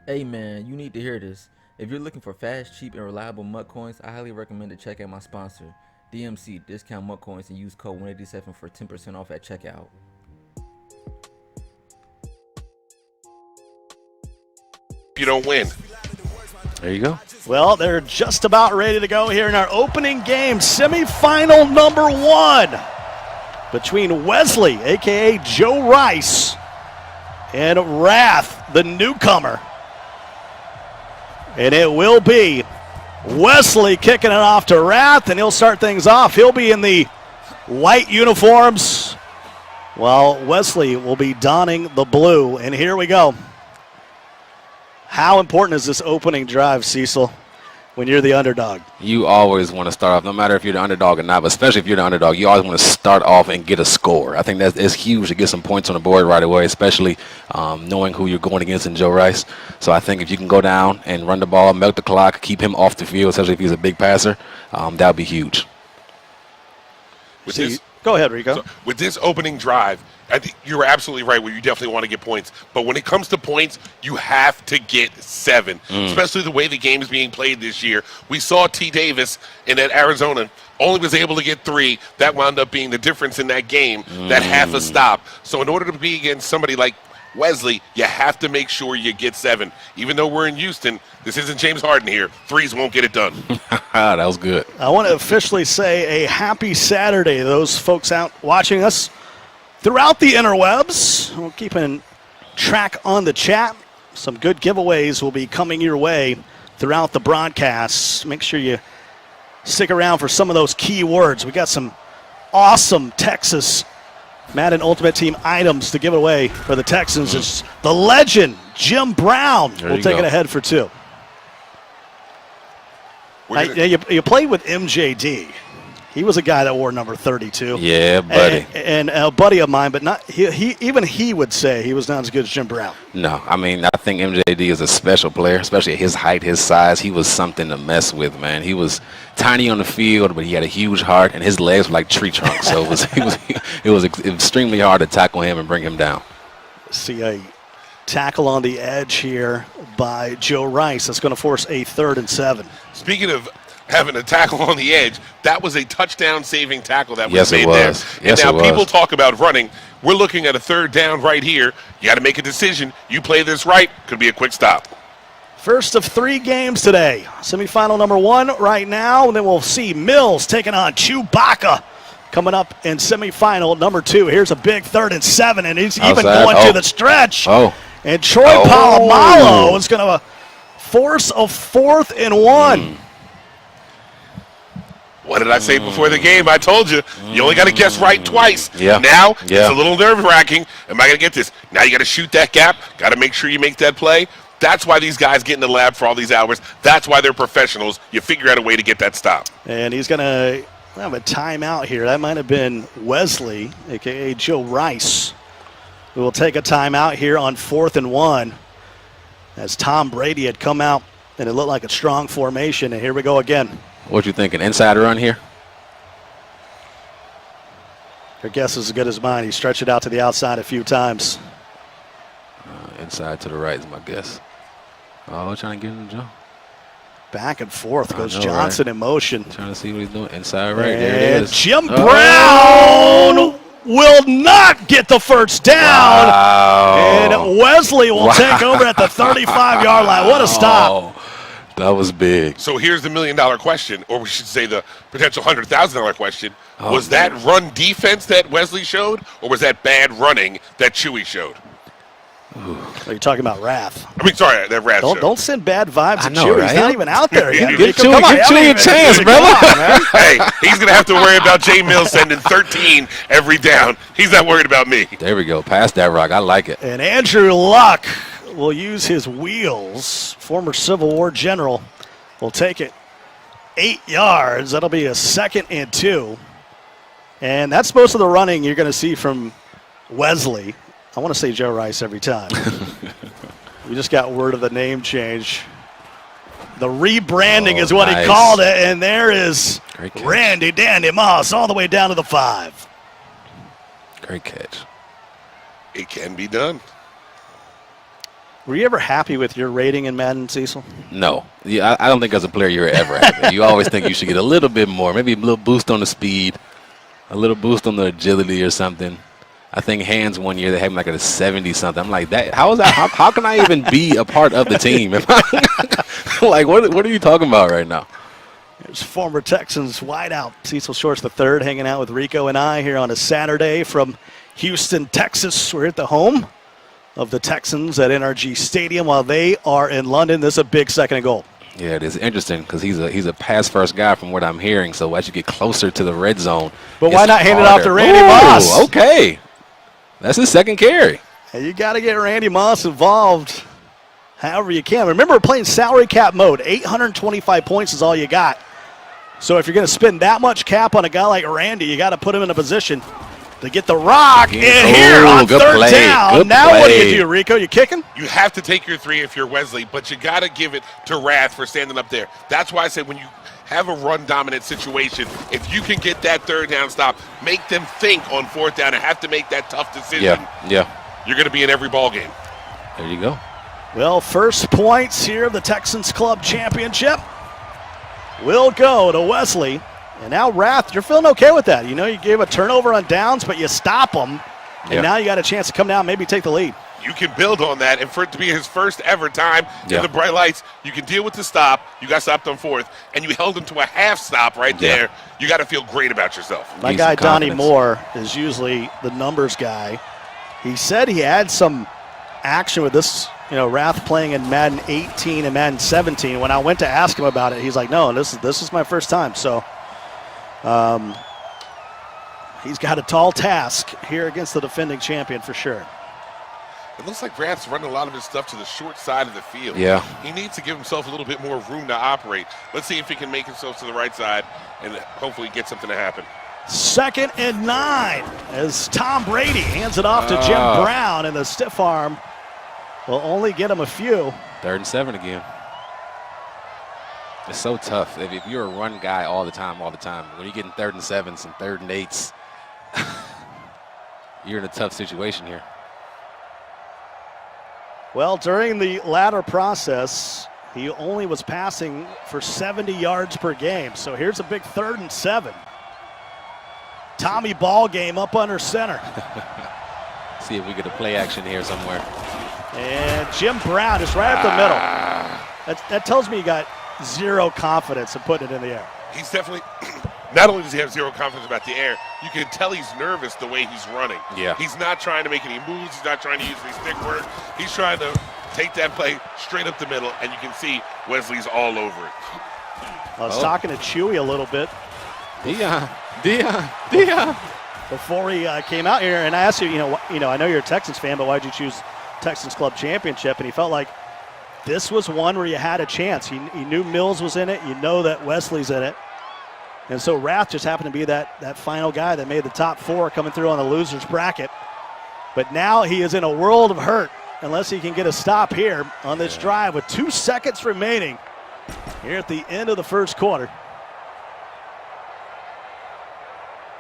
Hey man, you need to hear this. If you're looking for fast, cheap, and reliable MUT coins, I highly recommend to check out my sponsor, DMC, Discount MUT Coins, and use code 187 for 10% off at checkout. You don't win. There you go. Well, they're just about ready to go here in our opening game, semifinal number 1 between Wesley, a.k.a. Joe Rice, and Wrath, the newcomer. And it will be Wesley kicking it off to Wrath, and he'll start things off. He'll be in the white uniforms, while Wesley will be donning the blue. And here we go. How important is this opening drive, Cecil, when you're the underdog? You always want to start off, no matter if you're the underdog or not, but especially if you're the underdog, you always want to start off and get a score. I think that is huge to get some points on the board right away, especially knowing who you're going against in Joe Rice. So I think if you can go down and run the ball, milk the clock, keep him off the field, especially if he's a big passer, that would be huge. Go ahead, Rico. So with this opening drive, I think you're absolutely right where you definitely want to get points. But when it comes to points, you have to get 7, especially the way the game is being played this year. We saw T. Davis in that Arizona only was able to get 3. That wound up being the difference in that game, that half a stop. So in order to be against somebody like Wesley, you have to make sure you get 7. Even though we're in Houston, this isn't James Harden here. 3s won't get it done. That was good. I want to officially say a happy Saturday to those folks out watching us throughout the interwebs. We're keeping track on the chat. Some good giveaways will be coming your way throughout the broadcasts. Make sure you stick around for some of those key words. We got some awesome Texas Madden Ultimate Team items to give away for the Texans. It's the legend, Jim Brown. We'll take it ahead for 2. You played with MJD. He was a guy that wore number 32. Yeah, buddy. And a buddy of mine, but not even he would say he was not as good as Jim Brown. No, I mean, I think MJD is a special player, especially at his height, his size. He was something to mess with, man. He was tiny on the field, but he had a huge heart, and his legs were like tree trunks. So it was extremely hard to tackle him and bring him down. See a tackle on the edge here by Joe Rice. That's going to force a 3rd and 7. Speaking of having a tackle on the edge, that was a touchdown-saving tackle that was Yes, made it was. there. Yes, and now it was. people talk about running. We're looking at a 3rd down right here. You got to make a decision. You play this right, could be a quick stop. First of 3 games today. Semifinal number 1 right now, and then we'll see Mills taking on Chewbacca coming up in semifinal number 2. Here's a big 3rd and 7, and he's even going to the stretch. And Troy Polamalu is going to force a 4th and 1. What did I say before the game? I told you. You only got to guess right twice. Yeah. Now, it's a little nerve-wracking. Am I going to get this? Now you got to shoot that gap. Got to make sure you make that play. That's why these guys get in the lab for all these hours. That's why they're professionals. You figure out a way to get that stop. And he's going to have a timeout here. That might have been Wesley, a.k.a. Joe Rice, who will take a timeout here on 4th and 1 as Tom Brady had come out and it looked like a strong formation. And here we go again. What you thinking? Inside run here? Your guess is as good as mine. He stretched it out to the outside a few times. Inside to the right is my guess. Oh, trying to get him, Joe. Back and forth goes Johnson in motion. Trying to see what he's doing. Inside right. There it is. Jim Brown will not get the first down. Wow. And Wesley will take over at the 35-yard line. What a stop. That was big. So here's the $1 million question, or we should say the potential $100,000 question. Was that run defense that Wesley showed, or was that bad running that Chewy showed? Are you talking about Wrath? I mean, sorry, that Wrath showed. Don't send bad vibes at know, Chewy. right? He's not even out there yet. Give Chewy a chance, brother. Hey, he's going to have to worry about Jay Mills sending 13 every down. He's not worried about me. There we go. Pass that rock. I like it. And Andrew Luck will use his wheels. Former Civil War general will take it 8 yards. That'll be a 2nd and 2. And that's most of the running you're going to see from Wesley. I want to say Joe Rice every time. We just got word of the name change. The rebranding is what he called it. And there is Randy Dandy Moss all the way down to the 5. Great catch. It can be done. Were you ever happy with your rating in Madden, Cecil? No. Yeah, I don't think as a player you're ever happy. You always think you should get a little bit more, maybe a little boost on the speed, a little boost on the agility or something. I think hands one year they had me like at a 70-something. I'm like, that. How is that? How can I even be a part of the team? Like, what are you talking about right now? There's former Texans wideout Cecil Shorts III hanging out with Rico and I here on a Saturday from Houston, Texas. We're at the home of the Texans at NRG Stadium while they are in London. This is a big second and goal. Yeah, it is interesting because he's a pass-first guy from what I'm hearing. So as you get closer to the red zone, but why not hand it off to Randy Moss? Okay, that's his second carry. And you got to get Randy Moss involved however you can. Remember, we're playing salary cap mode. 825 points is all you got. So if you're going to spend that much cap on a guy like Randy, you got to put him in a position to get the rock in here on third down. Good now play. What do you do, Rico? You kicking? You have to take your 3 if you're Wesley, but you got to give it to Rath for standing up there. That's why I said when you have a run-dominant situation, if you can get that third down stop, make them think on fourth down and have to make that tough decision. Yeah. You're going to be in every ball game. There you go. Well, first points here of the Texans Club Championship will go to Wesley. And now Rath, you're feeling okay with that. You know, you gave a turnover on downs, but you stop them. And now you got a chance to come down, maybe take the lead. You can build on that, and for it to be his first ever time in the bright lights, you can deal with the stop. You got stopped on fourth, and you held him to a half stop right there. You got to feel great about yourself. My guy Donnie Moore is usually the numbers guy. He said he had some action with this, Rath playing in Madden 18 and Madden 17. When I went to ask him about it, he's like, no, this is my first time. So he's got a tall task here against the defending champion for sure. It looks like Rath's running a lot of his stuff to the short side of the field. Yeah. He needs to give himself a little bit more room to operate. Let's see if he can make himself to the right side and hopefully get something to happen. 2nd and 9 as Tom Brady hands it off to Jim Brown, and the stiff arm will only get him a few. 3rd and 7 again. It's so tough. If you're a run guy all the time, when you're getting 3rd and 7s and 3rd and 8s, you're in a tough situation here. Well, during the latter process, he only was passing for 70 yards per game. So here's a big 3rd and 7. Tommy ball game up under center. See if we get a play action here somewhere. And Jim Brown is right up the middle. That tells me he got zero confidence in putting it in the air. He's definitely, not only does he have zero confidence about the air, you can tell he's nervous the way he's running. Yeah. He's not trying to make any moves. He's not trying to use any stick work. He's trying to take that play straight up the middle, and you can see Wesley's all over it. I was talking to Chewy a little bit. Dion. Before he came out here, and I asked you, I know you're a Texans fan, but why did you choose Texans Club Championship? And he felt like this was one where you had a chance. He knew Mills was in it. You know that Wesley's in it. And so Rath just happened to be that final guy that made the top 4 coming through on the loser's bracket. But now he is in a world of hurt unless he can get a stop here on this drive with 2 seconds remaining here at the end of the first quarter.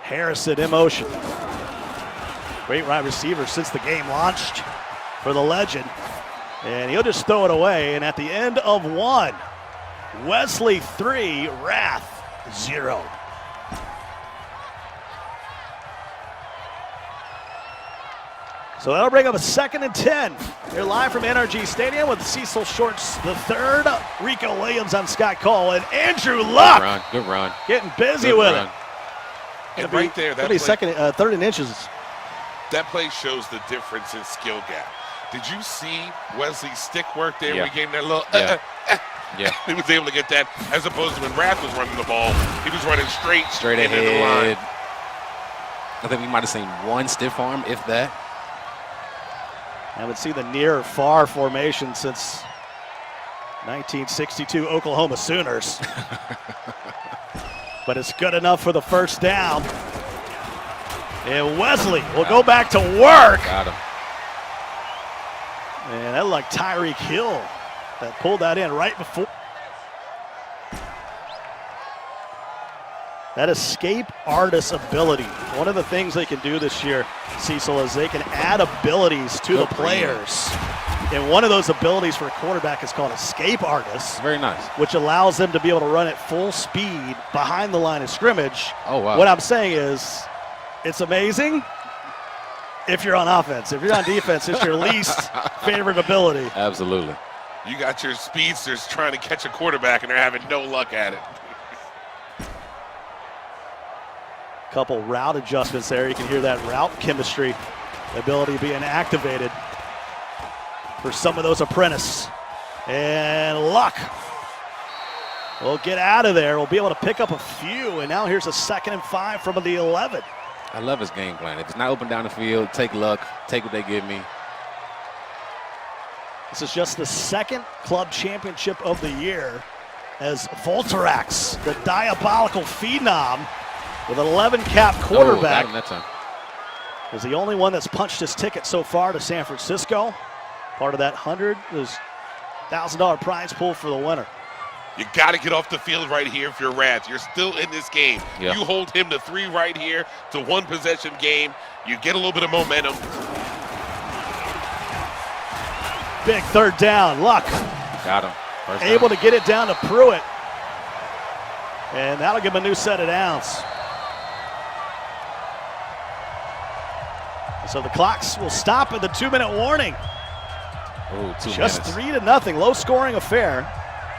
Harrison in motion. Great wide receiver since the game launched for the legend. And he'll just throw it away. And at the end of 1, Wesley 3, Rath 0. So that'll bring up a 2nd and 10. You're live from NRG Stadium with Cecil Shorts III, Rico Williams, I'm Scott Cole, and Andrew Luck. Good run. Getting busy with it. And right there, that play, 3rd and inches. That play shows the difference in skill gap. Did you see Wesley's stick work there? Yeah. We gave him that little Yeah. He was able to get that, as opposed to when Rath was running the ball. He was running straight ahead. into the line. I think we might have seen one stiff arm, if that. Haven't seen the near or far formation since 1962 Oklahoma Sooners. But it's good enough for the first down. And Wesley will go back to work. Got him. And that looked like Tyreek Hill that pulled that in right before. That escape artist ability. One of the things they can do this year, Cecil, is they can add abilities to the players. And one of those abilities for a quarterback is called escape artist. Very nice. Which allows them to be able to run at full speed behind the line of scrimmage. Oh, wow. What I'm saying is, it's amazing if you're on offense. If you're on defense, it's your least favorite ability. Absolutely. You got your speedsters trying to catch a quarterback, and they're having no luck at it. Couple route adjustments there. You can hear that route chemistry ability being activated for some of those apprentices. And Luck will get out of there. We'll be able to pick up a few. And now here's a 2nd and 5 from the 11. I love his game plan. If it's not open down the field, take Luck, take what they give me. This is just the 2nd club championship of the year as Volterax, the diabolical phenom, with an 11-cap quarterback, got him that time. is the only one that's punched his ticket so far to San Francisco. Part of that $100,000 prize pool for the winner. You got to get off the field right here if you're Rats. You're still in this game. Yeah. You hold him to 3 right here. It's a 1-possession game. You get a little bit of momentum. Big 3rd down. Luck Got him. First able down. to get it down to Pruitt. And that'll give him a new set of downs. So the clocks will stop at the 2-minute warning. Ooh, 2 Just minutes. 3-0, low-scoring affair.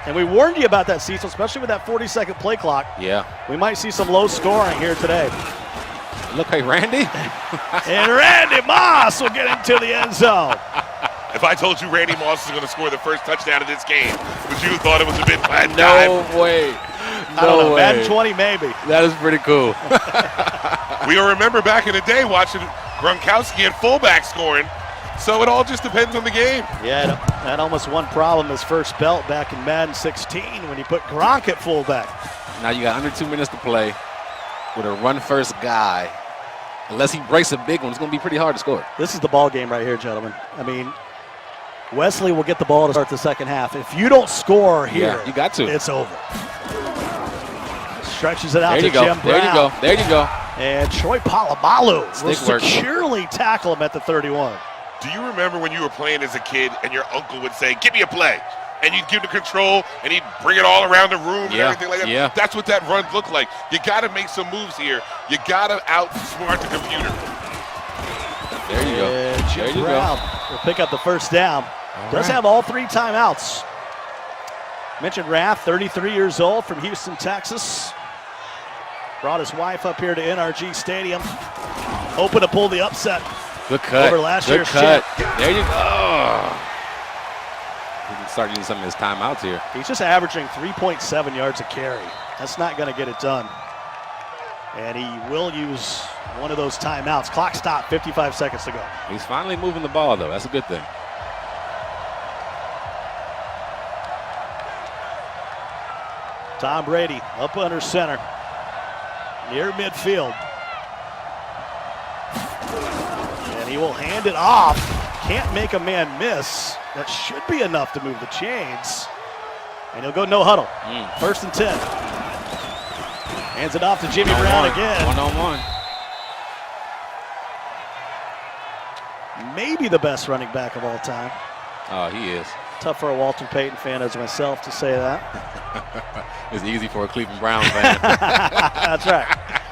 And we warned you about that, Cecil, especially with that 40-second play clock. Yeah. We might see some low scoring here today. Look, hey, Randy. And Randy Moss will get into the end zone. If I told you Randy Moss is going to score the first touchdown of this game, would you have thought it was a bit bad No way. I don't know, No Madden way. 20 maybe. That is pretty cool. We all remember back in the day watching Gronkowski at fullback scoring, so it all just depends on the game. Yeah, that almost one problem his first belt back in Madden 16 when he put Gronk at fullback. Now you got under 2 minutes to play with a run-first guy. Unless he breaks a big one, it's going to be pretty hard to score. This is the ball game right here, gentlemen. I mean, Wesley will get the ball to start the second half. If you don't score here, Yeah, you got to. It's over. Stretches it out There to you go. Jim There you Brown. go. There you go. And Troy Polamalu will Stick work. securely tackle him at the 31. Do you remember when you were playing as a kid and your uncle would say, "Give me a play," and you'd give the control and he'd bring it all around the room and everything like that? Yeah. That's what that run looked like. You got to make some moves here. You got to outsmart the computer. There you go. And There Jim you Brown will pick up the first down. Does have all 3 timeouts. Mentioned Raff, 33 years old from Houston, Texas. Brought his wife up here to NRG Stadium. Hoping to pull the upset. Good cut. Over last Good year's cut. champ. There you go. He can start using some of his timeouts here. He's just averaging 3.7 yards a carry. That's not going to get it done. And he will use one of those timeouts. Clock stop, 55 seconds to go. He's finally moving the ball, though. That's a good thing. Tom Brady up under center. Near midfield. And he will hand it off. Can't make a man miss. That should be enough to move the chains. And he'll go no huddle. 1st and 10. Hands it off to Jimmy Brown again. One-on-one. Maybe the best running back of all time. Oh, he is. Tough for a Walter Payton fan as myself to say that. It's easy for a Cleveland Browns fan. That's right.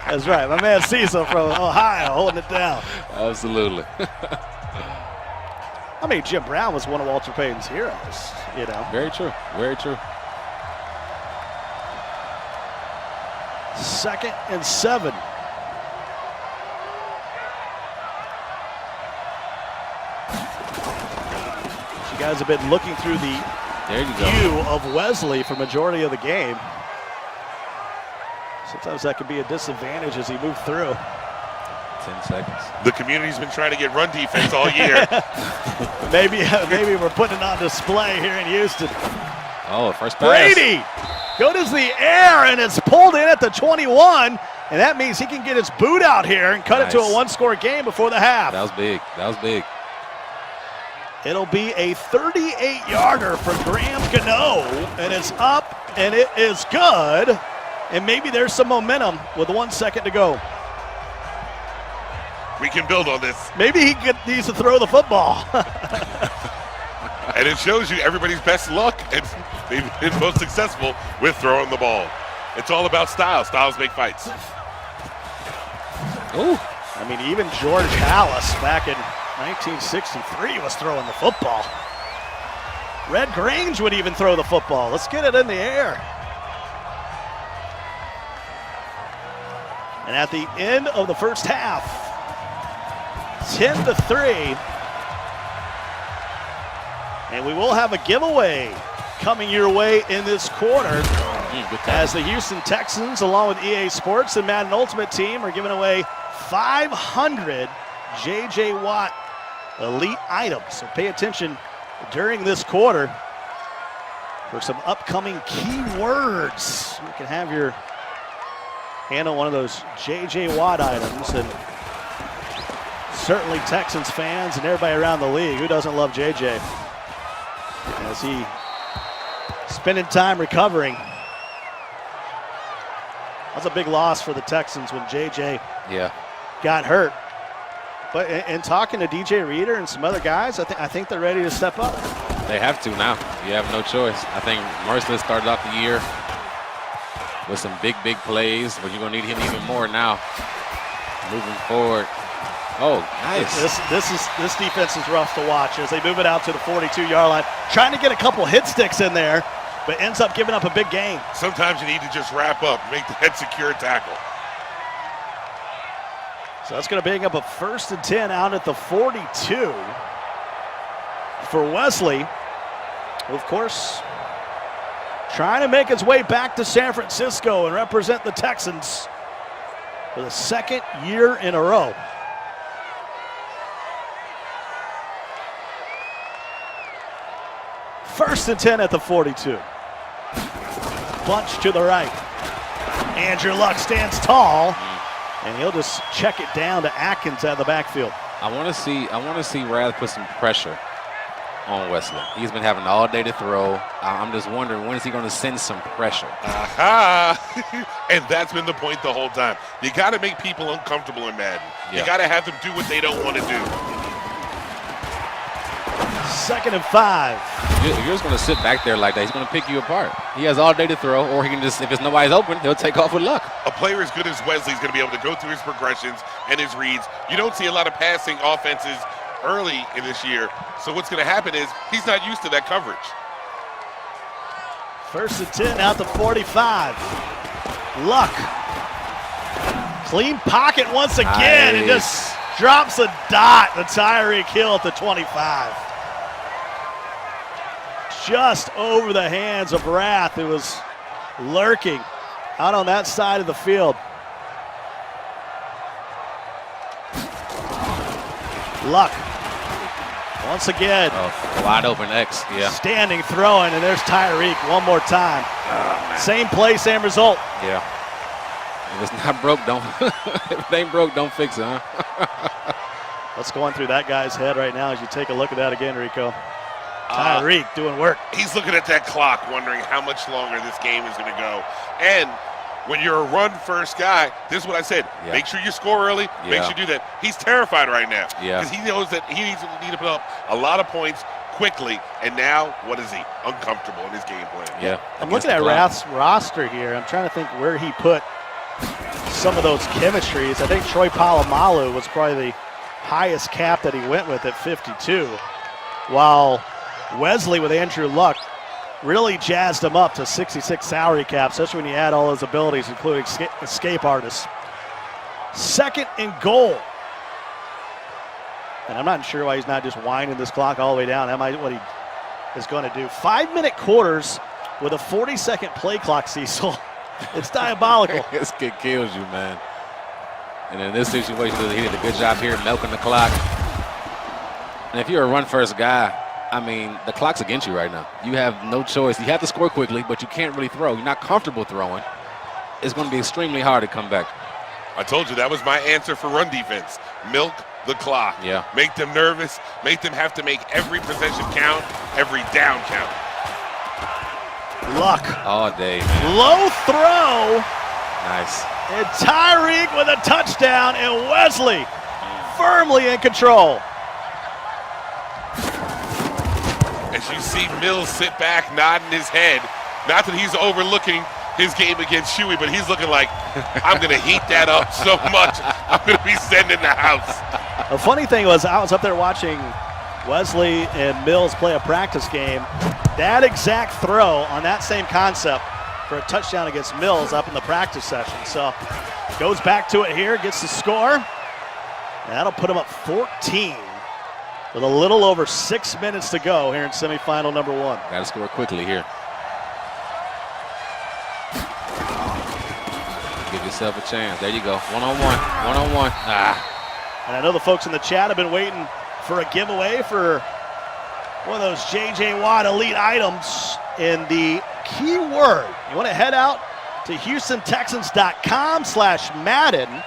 That's right. My man Cecil from Ohio holding it down. Absolutely. I mean, Jim Brown was one of Walter Payton's heroes, you know. Very true. Very true. 2nd and 7. You guys have been looking through the There you go. view of Wesley for majority of the game. Sometimes that can be a disadvantage as he moves through. 10 seconds. The community's been trying to get run defense all year. Maybe we're putting it on display here in Houston. Oh, first pass. Brady goes to the air, and it's pulled in at the 21, and that means he can get his boot out here and cut it to a Nice. one-score game before the half. That was big. That was big. It'll be a 38-yarder for Graham Gano, and it's up, and it is good. And maybe there's some momentum with 1 second to go. We can build on this. Maybe he needs to throw the football. And it shows you everybody's best luck, and they've been most successful with throwing the ball. It's all about style. Styles make fights. Ooh. I mean, even George Hallis back in 1963 was throwing the football. Red Grange would even throw the football. Let's get it in the air. And at the end of the first half, 10-3. And we will have a giveaway coming your way in this quarter as the Houston Texans, along with EA Sports and Madden Ultimate Team, are giving away 500 J.J. Watt elite items. So pay attention during this quarter for some upcoming keywords. You can have your hand on one of those J.J. Watt items. And certainly Texans fans and everybody around the league, who doesn't love J.J.? As he spending time recovering. That's a big loss for the Texans when J.J. got hurt. But in talking to DJ Reader and some other guys, I think they're ready to step up. They have to now. You have no choice. I think Merciless started off the year with some big plays, but you're going to need him even more now moving forward. Oh, nice. This defense is rough to watch as they move it out to the 42-yard line, trying to get a couple hit sticks in there, but ends up giving up a big gain. Sometimes you need to just wrap up, make the head secure tackle. So that's going to bring up a 1st and 10 out at the 42 for Wesley, who, of course, trying to make his way back to San Francisco and represent the Texans for the second year in a row. First and 10 at the 42. Bunch to the right. Andrew Luck stands tall, and he'll just check it down to Atkins out of the backfield. I want to see Rath put some pressure on Wesley. He's been having all day to throw. I'm just wondering, when is he going to send some pressure? Aha! And that's been the point the whole time. You got to make people uncomfortable in Madden. You got to have them do what they don't want to do. 2nd and 5. You're just going to sit back there like that. He's going to pick you apart. He has all day to throw, or he can just, if it's nobody's open, he'll take off with Luck. A player as good as Wesley is going to be able to go through his progressions and his reads. You don't see a lot of passing offenses early in this year. So what's going to happen is he's not used to that coverage. 1st and 10 out to 45. Luck. Clean pocket once again, and just drops a dot to Tyreek Hill at the 25. Just over the hands of Rath, who was lurking out on that side of the field. Luck. Once again. Wide open X, Standing, throwing, and there's Tyreek one more time. Same play, same result. Yeah. If it's not broke, don't. If it ain't broke, don't fix it, huh? What's going through that guy's head right now as you take a look at that again, Rico? Tyreek doing work. He's looking at that clock, wondering how much longer this game is going to go. And when you're a run-first guy, this is what I said. Make sure you score early. Make sure you do that. He's terrified right now because he knows that he needs to put up a lot of points quickly. And now, what is he? Uncomfortable in his game plan. I'm looking at Rath's roster here. I'm trying to think where he put some of those chemistries. I think Troy Polamalu was probably the highest cap that he went with at 52, while Wesley with Andrew Luck really jazzed him up to 66 salary cap, especially when you add all his abilities, including escape artists. 2nd and goal. And I'm not sure why he's not just winding this clock all the way down. That might be what he is going to do. 5-minute quarters with a 40-second play clock, Cecil. It's diabolical. This kid kills you, man. And in this situation, he did a good job here milking the clock. And if you're a run-first guy, I mean, the clock's against you right now. You have no choice. You have to score quickly, but you can't really throw. You're not comfortable throwing. It's going to be extremely hard to come back. I told you that was my answer for run defense. Milk the clock. Make them nervous. Make them have to make every possession count, every down count. Luck. All day, man. Low throw. Nice. And Tyreek with a touchdown, and Wesley firmly in control. As you see Mills sit back, nodding his head. Not that he's overlooking his game against Shuey, but he's looking like, I'm going to heat that up so much, I'm going to be sending the house. The funny thing was, I was up there watching Wesley and Mills play a practice game. That exact throw on that same concept for a touchdown against Mills up in the practice session. So goes back to it here, gets the score. And that'll put him up 14 with a little over 6 minutes to go here in semifinal number 1. Got to score quickly here. Give yourself a chance. There you go. One-on-one. One-on-one. And I know the folks in the chat have been waiting for a giveaway for one of those J.J. Watt elite items in the keyword. You want to head out to HoustonTexans.com/Madden.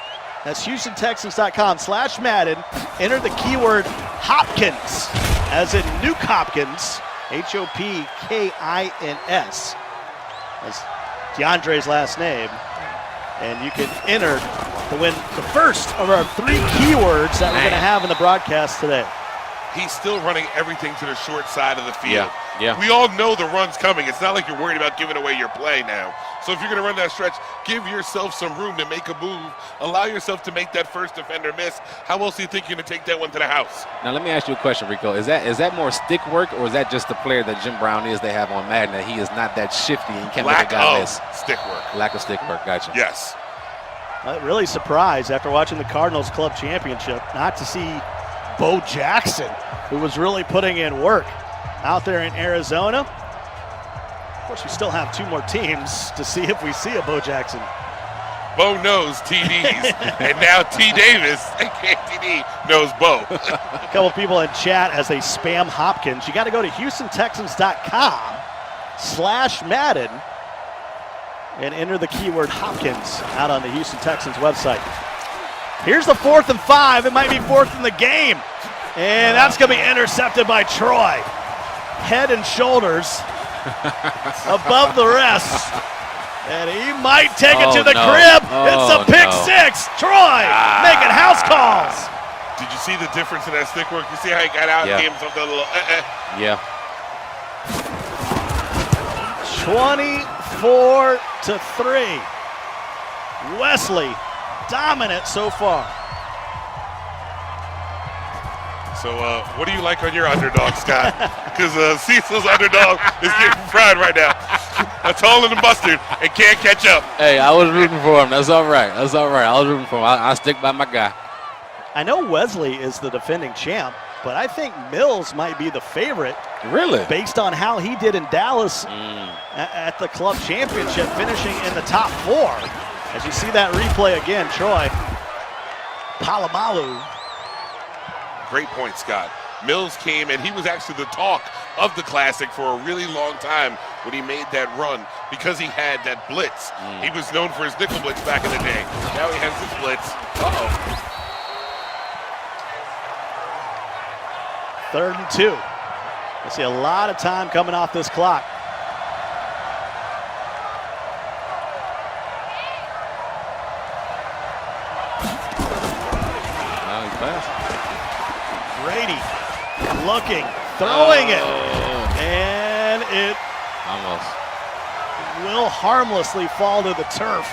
That's HoustonTexans.com/Madden. Enter the keyword Hopkins, as in Nuke Hopkins, Hopkins. That's DeAndre's last name. And you can enter to win the first of our 3 keywords that we're going to have in the broadcast today. He's still running everything to the short side of the field. Yeah. We all know the run's coming. It's not like you're worried about giving away your play now. So if you're going to run that stretch, give yourself some room to make a move. Allow yourself to make that first defender miss. How else do you think you're going to take that one to the house? Now let me ask you a question, Rico. Is that more stick work, or is that just the player that Jim Brown is they have on Madden, that he is not that shifty and can't make a guy miss? Stick work. Lack of stick work. Gotcha. Yes. Really surprised after watching the Cardinals Club Championship not to see Bo Jackson, who was really putting in work out there in Arizona. Of course, we still have 2 more teams to see if we see a Bo Jackson. Bo knows TDs, and now T. Davis, aka TD, knows Bo. A couple people in chat as they spam Hopkins. You got to go to HoustonTexans.com/Madden and enter the keyword Hopkins out on the Houston Texans website. Here's the 4th and 5. It might be 4th in the game. And that's going to be intercepted by Troy. Head and shoulders above the rest. And he might take it to the crib. It's a pick 6. Troy making house calls. Did you see the difference in that stick work? You see how he got out and gave himself that little Yeah. 24-3. Wesley dominant so far. So what do you like on your underdog, Scott? Because Cecil's underdog is getting fried right now. That's all in the mustard and can't catch up. Hey, I was rooting for him. That's all right. That's all right. I was rooting for him. I stick by my guy. I know Wesley is the defending champ, but I think Mills might be the favorite. Really? Based on how he did in Dallas at the club championship, finishing in the top 4. As you see that replay again, Troy Polamalu. Great point, Scott. Mills came, and he was actually the talk of the Classic for a really long time when he made that run because he had that blitz. He was known for his nickel blitz back in the day. Now he has this blitz. 3rd and 2. I see a lot of time coming off this clock. Brady looking, throwing it, and it almost will harmlessly fall to the turf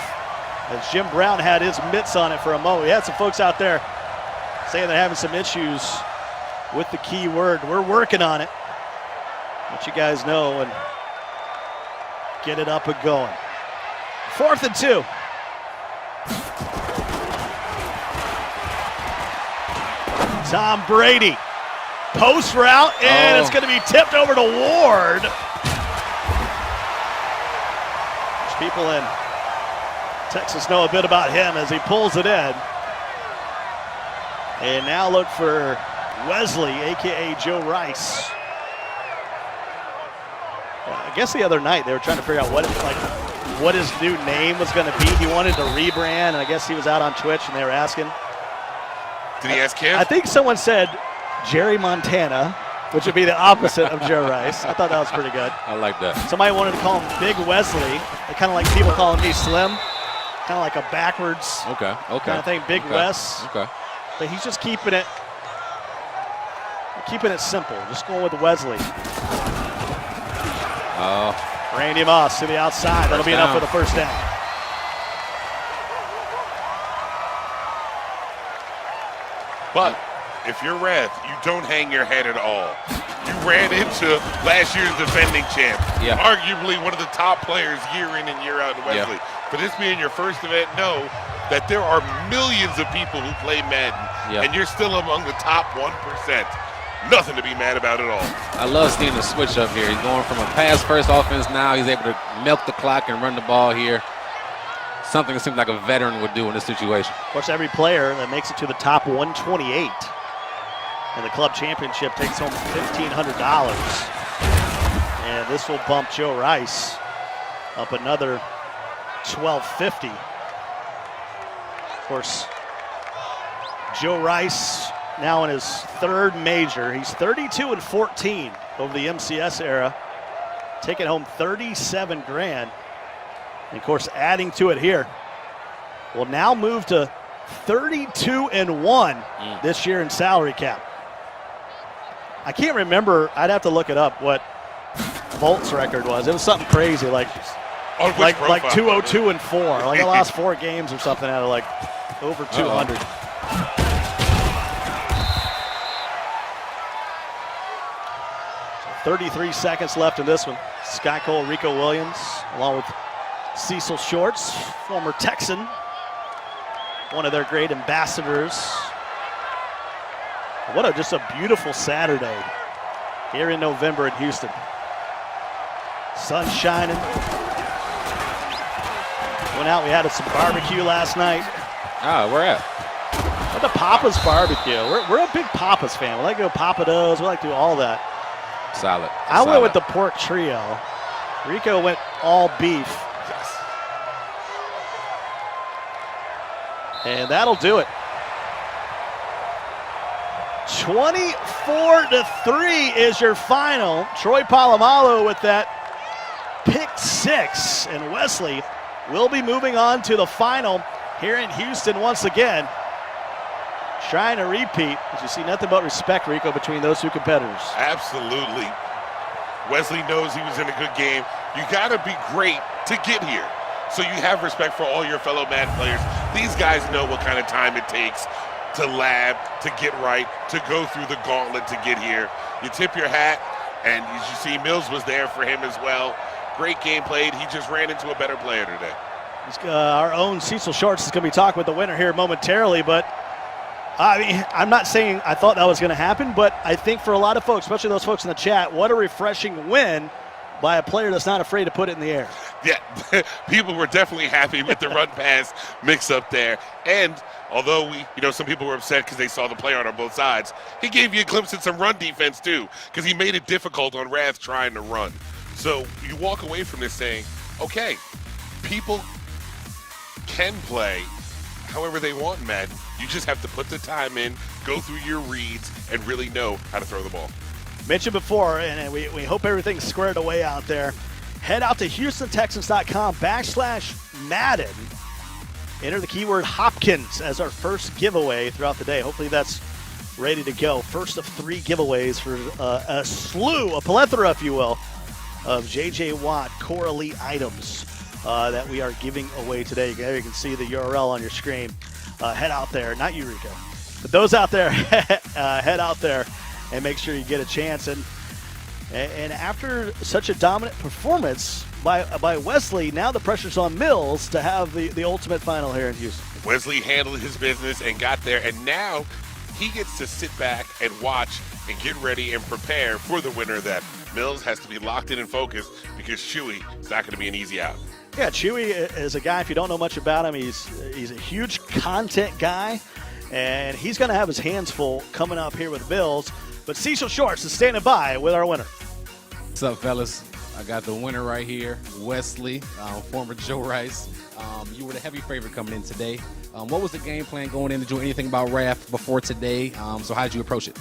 as Jim Brown had his mitts on it for a moment. We had some folks out there saying they're having some issues with the key word. We're working on it. Let you guys know and get it up and going. 4th and 2. Tom Brady, post route, and it's going to be tipped over to Ward. Which people in Texas know a bit about him as he pulls it in. And now look for Wesley, a.k.a. Joe Rice. I guess the other night they were trying to figure out what his new name was going to be. He wanted to rebrand, and I guess he was out on Twitch, and they were asking. Did he ask him? I think someone said Jerry Montana, which would be the opposite of Joe Rice. I thought that was pretty good. I like that. Somebody wanted to call him Big Wesley. Kind of like people calling me Slim. kind of like a backwards Okay. kind of thing. Big Wes. Okay. But he's just keeping it simple. Just going with Wesley. Randy Moss to the outside. That'll be enough for the first down. But if you're Rev, you don't hang your head at all. You ran into last year's defending champ, arguably one of the top players year in and year out in Wesley. For this being your first event, know that there are millions of people who play Madden, and you're still among the top 1%. Nothing to be mad about at all. I love seeing the switch up here. He's going from a pass-first offense now. He's able to milk the clock and run the ball here. Something that seems like a veteran would do in this situation. Of course, every player that makes it to the top 128 in the club championship takes home $1,500. And this will bump Joe Rice up another $1,250. Of course, Joe Rice now in his third major. He's 32-14 over the MCS era, taking home $37 grand. And of course, adding to it here, will now move to 32-1 this year in salary cap. I can't remember. I'd have to look it up what Volt's record was. It was something crazy, like 202-4. Like I lost 4 games or something out of like over 200. 33 seconds left in this one. Sky Cole, Rico Williams, along with Cecil Shorts, former Texan, one of their great ambassadors. Just a beautiful Saturday here in November in Houston. Sun shining. Went out, we had some barbecue last night. Where at? At the Papa's Barbecue. We're a big Papa's fan. We like to go Papa Do's. We like to do all that. Solid. I went with the pork trio. Rico went all beef. And that'll do it. 24-3 is your final. Troy Polamalu with that pick 6. And Wesley will be moving on to the final here in Houston once again. Trying to repeat, as you see nothing but respect, Rico, between those two competitors. Absolutely. Wesley knows he was in a good game. You got to be great to get here. So you have respect for all your fellow Madden players. These guys know what kind of time it takes to lab, to get right, to go through the gauntlet to get here. You tip your hat, and as you see, Mills was there for him as well. Great game played. He just ran into a better player today. Our own Cecil Shorts is going to be talking with the winner here momentarily, but I mean, I'm not saying I thought that was going to happen, but I think for a lot of folks, especially those folks in the chat, what a refreshing win by a player that's not afraid to put it in the air. Yeah, people were definitely happy with the run pass mix up there. And although some people were upset because they saw the player on both sides, he gave you a glimpse at some run defense too, because he made it difficult on Rath trying to run. So you walk away from this saying, okay, people can play however they want in Madden. You just have to put the time in, go through your reads, and really know how to throw the ball. Mentioned before, and we hope everything's squared away out there. Head out to HoustonTexans.com/Madden. Enter the keyword Hopkins as our first giveaway throughout the day. Hopefully that's ready to go. First of 3 giveaways for a plethora, if you will, of J.J. Watt Core Elite items that we are giving away today. There you can see the URL on your screen. Head out there, not you, Rico, but those out there, head out there and make sure you get a chance. And after such a dominant performance by Wesley, now the pressure's on Mills to have the ultimate final here in Houston. Wesley handled his business and got there, and now he gets to sit back and watch and get ready and prepare for the winner. That Mills has to be locked in and focused, because Chewy is not going to be an easy out. Yeah, Chewy is a guy, if you don't know much about him, he's a huge content guy, and he's going to have his hands full coming up here with Mills. But Cecil Shorts is standing by with our winner. What's up, fellas? I got the winner right here, Wesley, former Joe Rice. You were the heavy favorite coming in today. What was the game plan going in? Did you know anything about Raph before today? So how did you approach it?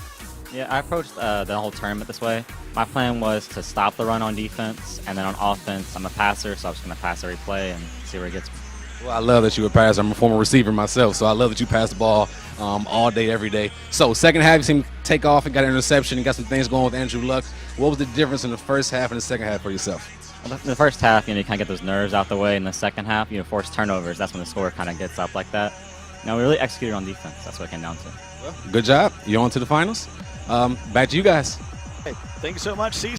Yeah, I approached the whole tournament this way. My plan was to stop the run on defense, and then on offense, I'm a passer, so I was going to pass every play and see where it gets me. Well, I love that you were passer. I'm a former receiver myself, so I love that you pass the ball all day, every day. So second half, you seem to take off and got an interception and got some things going with Andrew Luck. What was the difference in the first half and the second half for yourself? Well, in the first half, you kind of get those nerves out the way. In the second half, force turnovers. That's when the score kind of gets up like that. We really executed on defense. That's what it came down to. Well, good job. You're on to the finals. Back to you guys. Thank you so much, C.